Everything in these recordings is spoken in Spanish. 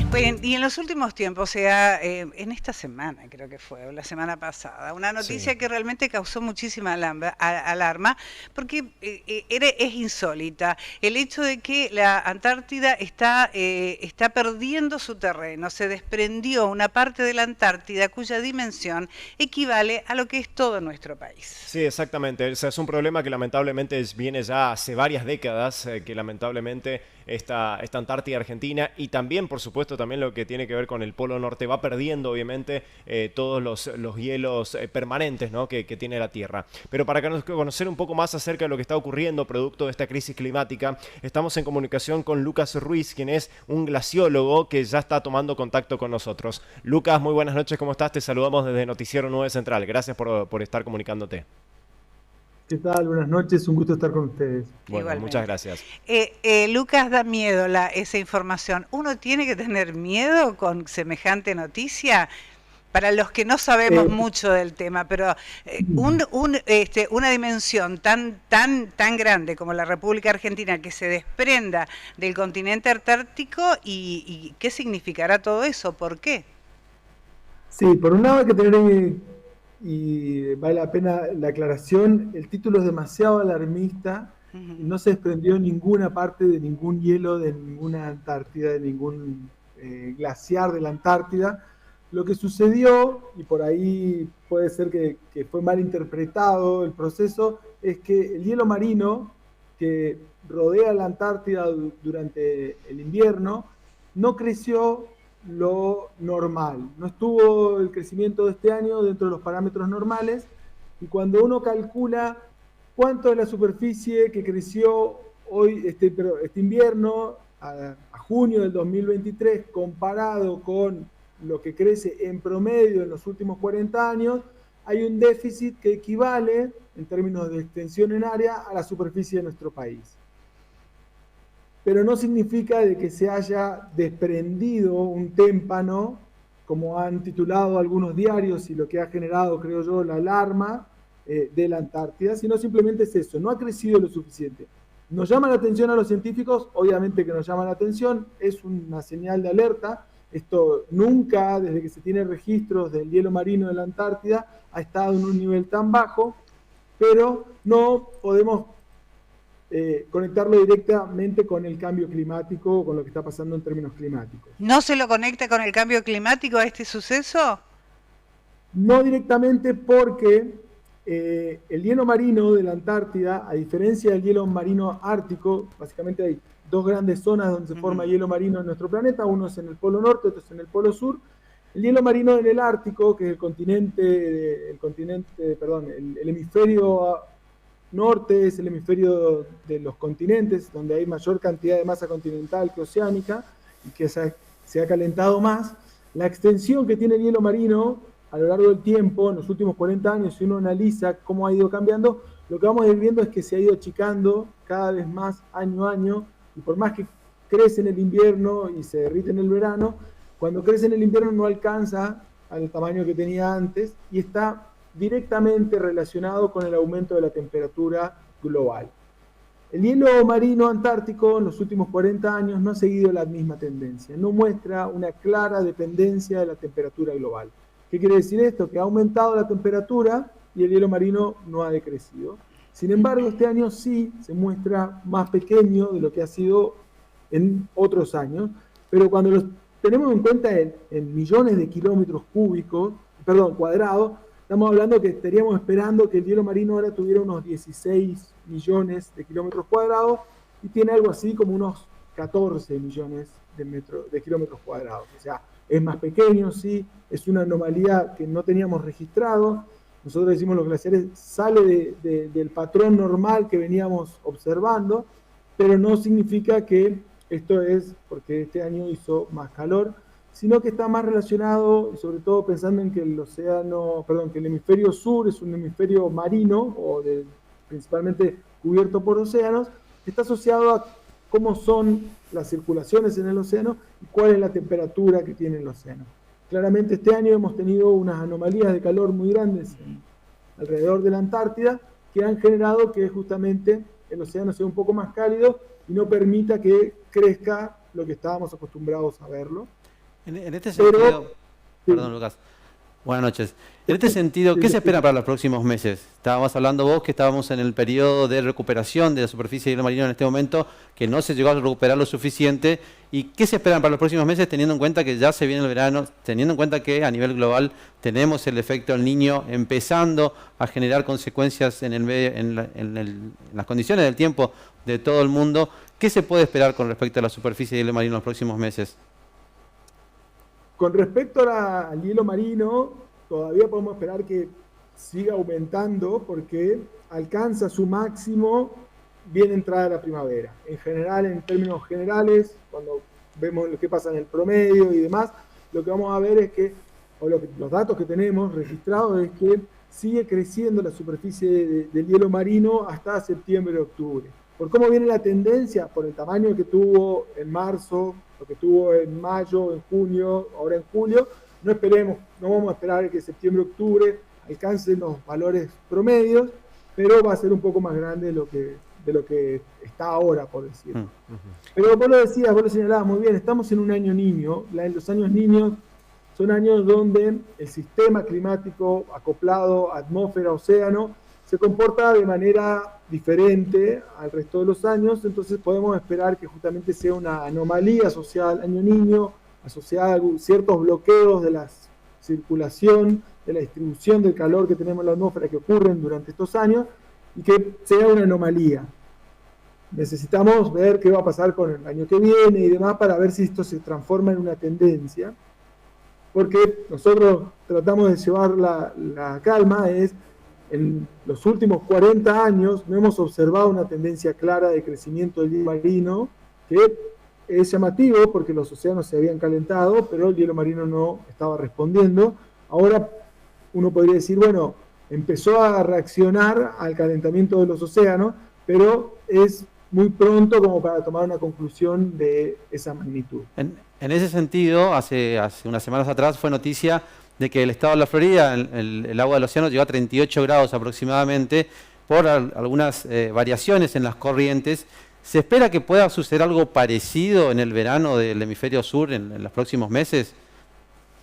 Bueno, y en los últimos tiempos, o sea, en esta semana creo que fue, o la semana pasada, una Sí, noticia que realmente causó muchísima alarma, porque es insólita. El hecho de que la Antártida está perdiendo su terreno, se desprendió una parte de la Antártida cuya dimensión equivale a lo que es todo nuestro país. sí, exactamente. O sea, es un problema que lamentablemente viene ya hace varias décadas, que lamentablemente esta Antártida Argentina y también, por supuesto, también lo que tiene que ver con el Polo Norte va perdiendo, obviamente, todos los hielos permanentes, ¿no? que tiene la Tierra. Pero para conocer un poco más acerca de lo que está ocurriendo producto de esta crisis climática, estamos en comunicación con Lucas Ruiz, quien es un glaciólogo que ya está tomando contacto con nosotros. Lucas, muy buenas noches, ¿cómo estás? Te saludamos desde Noticiero 9 Central. Gracias por estar comunicándote. ¿Qué tal? Buenas noches, un gusto estar con ustedes. Bueno, muchas Igualmente. gracias. Lucas, da miedo esa información. ¿Uno tiene que tener miedo con semejante noticia? Para los que no sabemos Eh, mucho del tema, pero una dimensión tan grande como la República Argentina que se desprenda del continente antártico y ¿qué significará todo eso? ¿Por qué? sí, por un lado hay que tener, y vale la pena la aclaración, el título es demasiado alarmista y Ujú. no se desprendió ninguna parte de ningún hielo, de ninguna Antártida, de ningún glaciar de la Antártida. Lo que sucedió, y por ahí puede ser que fue mal interpretado el proceso, es que el hielo marino que rodea la Antártida durante el invierno no creció lo normal. No estuvo el crecimiento de este año dentro de los parámetros normales y cuando uno calcula cuánto es la superficie que creció hoy, este invierno, a junio del 2023, comparado con lo que crece en promedio en los últimos 40 años, hay un déficit que equivale, en términos de extensión en área, a la superficie de nuestro país. Pero no significa de que se haya desprendido un témpano, como han titulado algunos diarios y lo que ha generado, creo yo, la alarma de la Antártida, sino simplemente es eso, no ha crecido lo suficiente. Nos llama la atención a los científicos, obviamente que nos llama la atención, es una señal de alerta. Esto nunca, desde que se tiene registros del hielo marino de la Antártida, ha estado en un nivel tan bajo, pero no podemos conectarlo directamente con el cambio climático, con lo que está pasando en términos climáticos. ¿No se lo conecta con el cambio climático a este suceso? No directamente porque el hielo marino de la Antártida, a diferencia del hielo marino ártico, básicamente hay dos grandes zonas donde se forma Ujú. hielo marino en nuestro planeta, uno es en el polo norte, otro es en el polo sur. El hielo marino en el Ártico, que es el hemisferio norte, es el hemisferio de los continentes, donde hay mayor cantidad de masa continental que oceánica y que se ha calentado más. La extensión que tiene el hielo marino a lo largo del tiempo, en los últimos 40 años, si uno analiza cómo ha ido cambiando, lo que vamos a ir viendo es que se ha ido achicando cada vez más año a año, y por más que crece en el invierno y se derrite en el verano, cuando crece en el invierno no alcanza al tamaño que tenía antes y está directamente relacionado con el aumento de la temperatura global. El hielo marino antártico en los últimos 40 años no ha seguido la misma tendencia, no muestra una clara dependencia de la temperatura global. ¿Qué quiere decir esto? Que ha aumentado la temperatura y el hielo marino no ha decrecido. Sin embargo, este año sí se muestra más pequeño de lo que ha sido en otros años, pero cuando los tenemos en cuenta en millones de kilómetros cúbicos, perdón, cuadrados, estamos hablando que estaríamos esperando que el hielo marino ahora tuviera unos 16 millones de kilómetros cuadrados y tiene algo así como unos 14 millones de kilómetros cuadrados. O sea, es más pequeño, sí, es una anomalía que no teníamos registrado. Nosotros decimos los glaciares sale del patrón normal que veníamos observando, pero no significa que esto es porque este año hizo más calor, sino que está más relacionado, sobre todo pensando en que el océano, perdón, que el hemisferio sur es un hemisferio marino, principalmente cubierto por océanos, está asociado a cómo son las circulaciones en el océano y cuál es la temperatura que tiene el océano. Claramente este año hemos tenido unas anomalías de calor muy grandes alrededor de la Antártida que han generado que justamente el océano sea un poco más cálido y no permita que crezca lo que estábamos acostumbrados a verlo. En este sentido, Pero, perdón, Lucas. Buenas noches. En este sentido, ¿qué se espera para los próximos meses? Estábamos hablando vos que estábamos en el periodo de recuperación de la superficie de hielo marino en este momento, que no se llegó a recuperar lo suficiente. ¿Y qué se esperan para los próximos meses, teniendo en cuenta que ya se viene el verano, teniendo en cuenta que a nivel global tenemos el efecto El Niño empezando a generar consecuencias en el medio, en las condiciones del tiempo de todo el mundo? ¿Qué se puede esperar con respecto a la superficie de hielo marino en los próximos meses? con respecto al hielo marino, todavía podemos esperar que siga aumentando porque alcanza su máximo bien entrada la primavera. En general, en términos generales, cuando vemos lo que pasa en el promedio y demás, lo que vamos a ver es que, los datos que tenemos registrados es que sigue creciendo la superficie del hielo marino hasta septiembre-octubre. Por cómo viene la tendencia, por el tamaño que tuvo en marzo, lo que tuvo en mayo, en junio, ahora en julio, no vamos a esperar que septiembre-octubre alcancen los valores promedios, pero va a ser un poco más grande de lo que está ahora, por decirlo. Pero vos lo señalabas muy bien, estamos en un año niño. Los años niños son años donde el sistema climático acoplado a atmósfera, océano, se comporta de manera diferente al resto de los años, entonces podemos esperar que justamente sea una anomalía asociada al año niño, asociada a ciertos bloqueos de la circulación, de la distribución del calor que tenemos en la atmósfera que ocurren durante estos años, y que sea una anomalía. Necesitamos ver qué va a pasar con el año que viene y demás para ver si esto se transforma en una tendencia, porque nosotros tratamos de llevar la calma, en los últimos 40 años no hemos observado una tendencia clara de crecimiento del hielo marino, que es llamativo porque los océanos se habían calentado, pero el hielo marino no estaba respondiendo. Ahora uno podría decir, bueno, empezó a reaccionar al calentamiento de los océanos, pero es muy pronto como para tomar una conclusión de esa magnitud. En ese sentido, hace unas semanas atrás fue noticia de que el estado de la Florida, el agua del océano llegó a 38 grados aproximadamente por algunas variaciones en las corrientes. ¿Se espera que pueda suceder algo parecido en el verano del hemisferio sur en los próximos meses?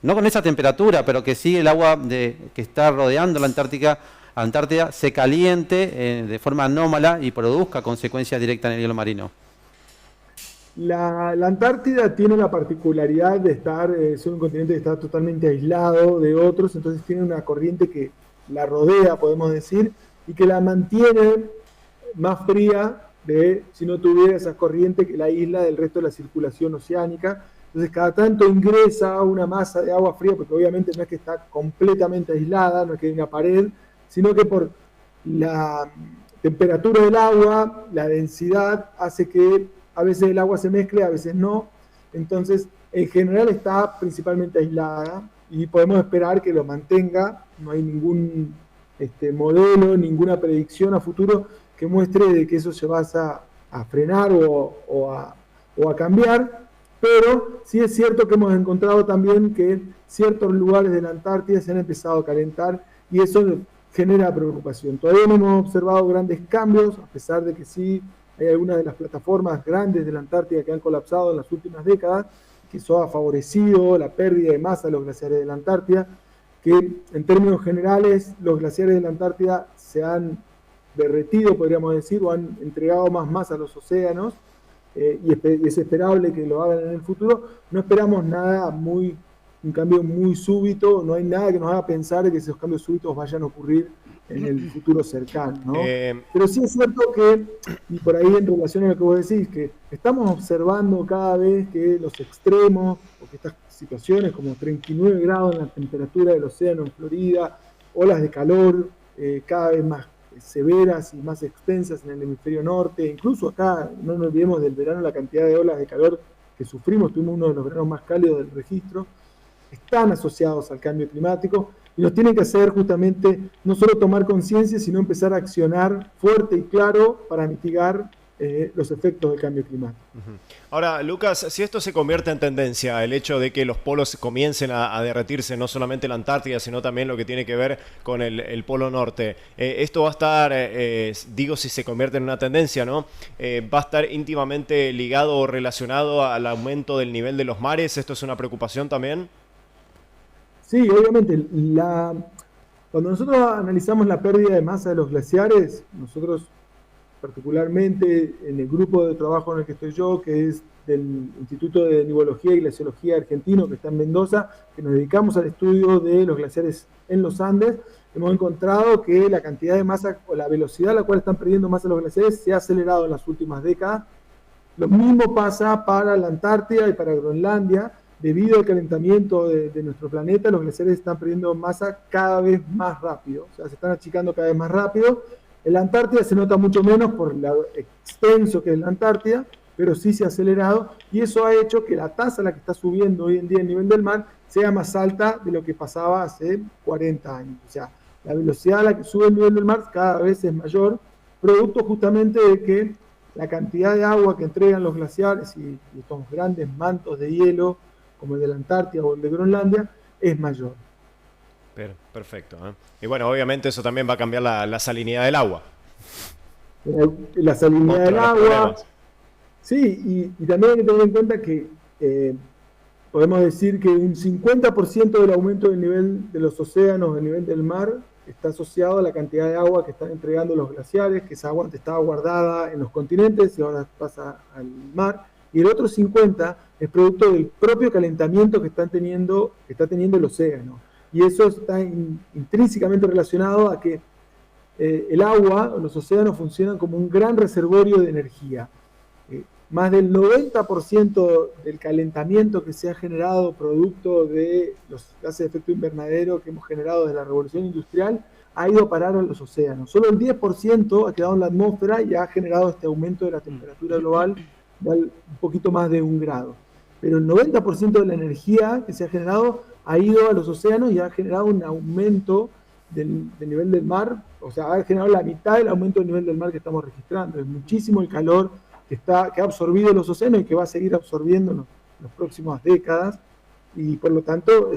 No con esa temperatura, pero que sí el agua que está rodeando la Antártida se caliente de forma anómala y produzca consecuencias directas en el hielo marino. La Antártida tiene la particularidad de ser un continente que está totalmente aislado de otros, entonces tiene una corriente que la rodea, podemos decir, y que la mantiene más fría de si no tuviera esa corriente que la isla del resto de la circulación oceánica. Entonces cada tanto ingresa una masa de agua fría, porque obviamente no es que está completamente aislada, no es que hay una pared, sino que por la temperatura del agua, la densidad, hace que a veces el agua se mezcle, a veces no. Entonces, en general está principalmente aislada y podemos esperar que lo mantenga. No hay ningún modelo, ninguna predicción a futuro que muestre de que eso se va a frenar o a cambiar. Pero sí es cierto que hemos encontrado también que ciertos lugares de la Antártida se han empezado a calentar y eso genera preocupación. Todavía no hemos observado grandes cambios, a pesar de que sí hay algunas de las plataformas grandes de la Antártida que han colapsado en las últimas décadas, que eso ha favorecido la pérdida de masa de los glaciares de la Antártida, que en términos generales los glaciares de la Antártida se han derretido, podríamos decir, o han entregado más masa a los océanos, y es esperable que lo hagan en el futuro. No esperamos un cambio muy súbito, no hay nada que nos haga pensar que esos cambios súbitos vayan a ocurrir en el futuro cercano, ¿no? Pero sí es cierto que, y por ahí en relación a lo que vos decís, que estamos observando cada vez que los extremos, o que estas situaciones como 39 grados en la temperatura del océano en Florida, olas de calor cada vez más severas y más extensas en el hemisferio norte, incluso acá, no nos olvidemos del verano, la cantidad de olas de calor que sufrimos, tuvimos uno de los veranos más cálidos del registro, están asociados al cambio climático y nos tienen que hacer justamente no solo tomar conciencia, sino empezar a accionar fuerte y claro para mitigar los efectos del cambio climático. Ahora, Lucas, si esto se convierte en tendencia, el hecho de que los polos comiencen a derretirse, no solamente la Antártida, sino también lo que tiene que ver con el Polo Norte, esto va a estar, digo si se convierte en una tendencia, ¿no? ¿Va a estar íntimamente ligado o relacionado al aumento del nivel de los mares? ¿Esto es una preocupación también? Sí, obviamente. Cuando nosotros analizamos la pérdida de masa de los glaciares, nosotros particularmente en el grupo de trabajo en el que estoy yo, que es del Instituto de Nivología y Glaciología Argentino, que está en Mendoza, que nos dedicamos al estudio de los glaciares en los Andes, hemos encontrado que la cantidad de masa o la velocidad a la cual están perdiendo masa los glaciares se ha acelerado en las últimas décadas. Lo mismo pasa para la Antártida y para Groenlandia. Debido al calentamiento de nuestro planeta, los glaciares están perdiendo masa cada vez más rápido, o sea, se están achicando cada vez más rápido. En la Antártida se nota mucho menos por lo extenso que es la Antártida, pero sí se ha acelerado, y eso ha hecho que la tasa a la que está subiendo hoy en día el nivel del mar sea más alta de lo que pasaba hace 40 años. O sea, la velocidad a la que sube el nivel del mar cada vez es mayor, producto justamente de que la cantidad de agua que entregan los glaciares y estos grandes mantos de hielo, como el de la Antártida o el de Groenlandia, es mayor. Perfecto, ¿eh? Y bueno, obviamente eso también va a cambiar la salinidad del agua. La salinidad del agua. Sí, y también hay que tener en cuenta que podemos decir que un 50% del aumento del nivel de los océanos, del nivel del mar, está asociado a la cantidad de agua que están entregando los glaciares, que esa agua antes estaba guardada en los continentes y ahora pasa al mar. Y el otro 50% es producto del propio calentamiento que está teniendo el océano. Y eso está intrínsecamente relacionado a que el agua, los océanos funcionan como un gran reservorio de energía. Más del 90% del calentamiento que se ha generado producto de los gases de efecto invernadero que hemos generado desde la revolución industrial ha ido a parar a los océanos. Solo el 10% ha quedado en la atmósfera y ha generado este aumento de la temperatura global de un poquito más de 1 grado. Pero el 90% de la energía que se ha generado ha ido a los océanos y ha generado un aumento del nivel del mar, o sea, ha generado la mitad del aumento del nivel del mar que estamos registrando. Es muchísimo el calor que ha absorbido los océanos y que va a seguir absorbiendo en las próximas décadas, y por lo tanto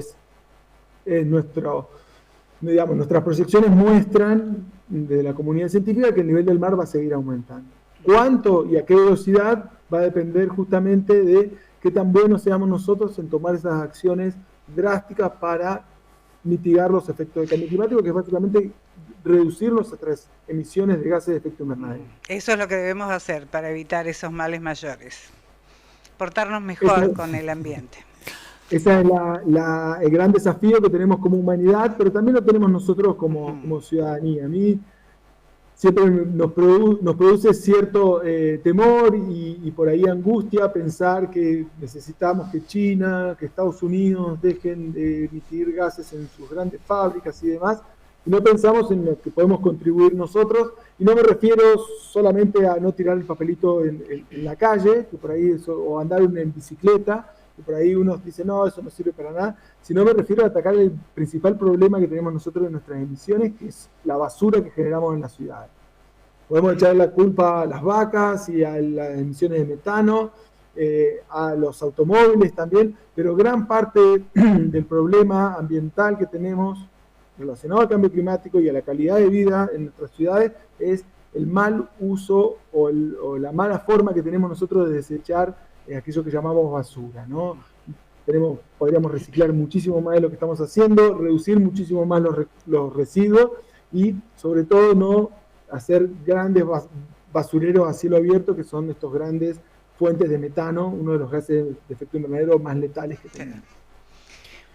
nuestras proyecciones muestran de la comunidad científica que el nivel del mar va a seguir aumentando. ¿Cuánto y a qué velocidad? Va a depender justamente de qué tan buenos seamos nosotros en tomar esas acciones drásticas para mitigar los efectos del cambio climático, que es básicamente reducir nuestras emisiones de gases de efecto invernadero. Eso es lo que debemos hacer para evitar esos males mayores. Portarnos mejor con el ambiente. Ese es el gran desafío que tenemos como humanidad, pero también lo tenemos nosotros como ciudadanía. A mí siempre nos produce cierto temor y por ahí angustia pensar que necesitamos que China, que Estados Unidos dejen de emitir gases en sus grandes fábricas y demás, y no pensamos en lo que podemos contribuir nosotros. Y no me refiero solamente a no tirar el papelito en la calle, que por ahí o andar en bicicleta, que por ahí uno dice no, eso no sirve para nada, sino me refiero a atacar el principal problema que tenemos nosotros en nuestras emisiones, que es la basura que generamos en las ciudades. Podemos echar la culpa a las vacas y a las emisiones de metano, a los automóviles también, pero gran parte del problema ambiental que tenemos relacionado al cambio climático y a la calidad de vida en nuestras ciudades es el mal uso o la mala forma que tenemos nosotros de desechar aquello que llamamos basura, ¿no? Podríamos reciclar muchísimo más de lo que estamos haciendo, reducir muchísimo más los residuos y sobre todo no hacer grandes basureros a cielo abierto, que son estos grandes fuentes de metano, uno de los gases de efecto invernadero más letales que tenemos.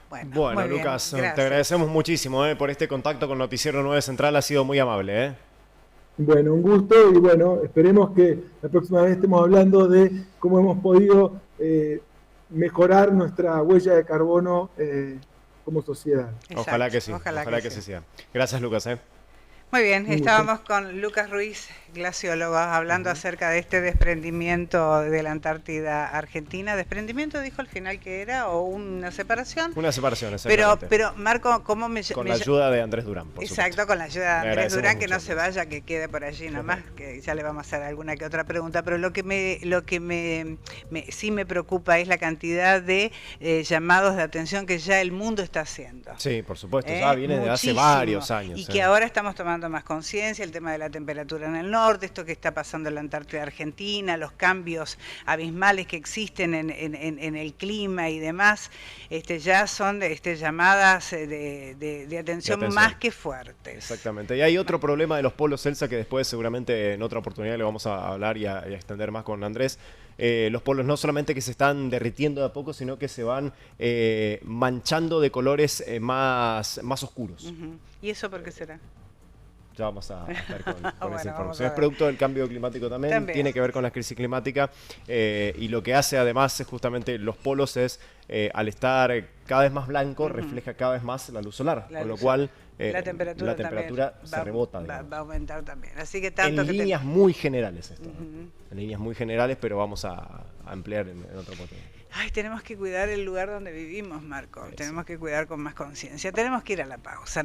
Bueno, Lucas, te agradecemos muchísimo por este contacto con Noticiero 9 Central, ha sido muy amable. Bueno, un gusto, y bueno, esperemos que la próxima vez estemos hablando de cómo hemos podido mejorar nuestra huella de carbono como sociedad. Exacto, ojalá que sí, ojalá que sí sea. Gracias, Lucas. Muy bien, Un gusto. estábamos con Lucas Ruiz, glaciólogo, hablando acerca de este desprendimiento de la Antártida Argentina. ¿Desprendimiento dijo al final que era o una separación? Una separación, exactamente. Pero Marco, ¿cómo Con la ayuda de Andrés Durán, por Exacto, supuesto. con la ayuda de Le Andrés agradecemos Durán, que no mucho, se Andrés. vaya, que quede por allí nomás, que ya le vamos a hacer alguna que otra pregunta. Pero lo que sí me preocupa es la cantidad de llamados de atención que ya el mundo está haciendo. Sí, por supuesto, ya viene de hace Muchísimo. varios años. Y que ahora estamos tomando más conciencia, el tema de la temperatura en el norte, esto que está pasando en la Antártida Argentina, los cambios abismales que existen en el clima y demás, ya son llamadas de atención más que fuertes. Exactamente. Y hay otro problema de los polos, Elsa, que después seguramente en otra oportunidad le vamos a hablar y a extender más con Andrés. Los polos no solamente que se están derritiendo de a poco, sino que se van manchando de colores más oscuros. ¿Y eso por qué será? Ya vamos a estar con Bueno, esa vamos información. a Es ver. producto del cambio climático también, tiene que ver con la crisis climática y lo que hace además es justamente los polos es, al estar cada vez más blanco, refleja cada vez más la luz solar, con lo cual la temperatura se también rebota. va a aumentar también. Así que tanto En que líneas muy generales esto, ¿no? En líneas muy generales, pero vamos a ampliar en otra oportunidad. Ay, tenemos que cuidar el lugar donde vivimos, Marco. Tenemos que cuidar con más conciencia. Tenemos que ir a la pausa.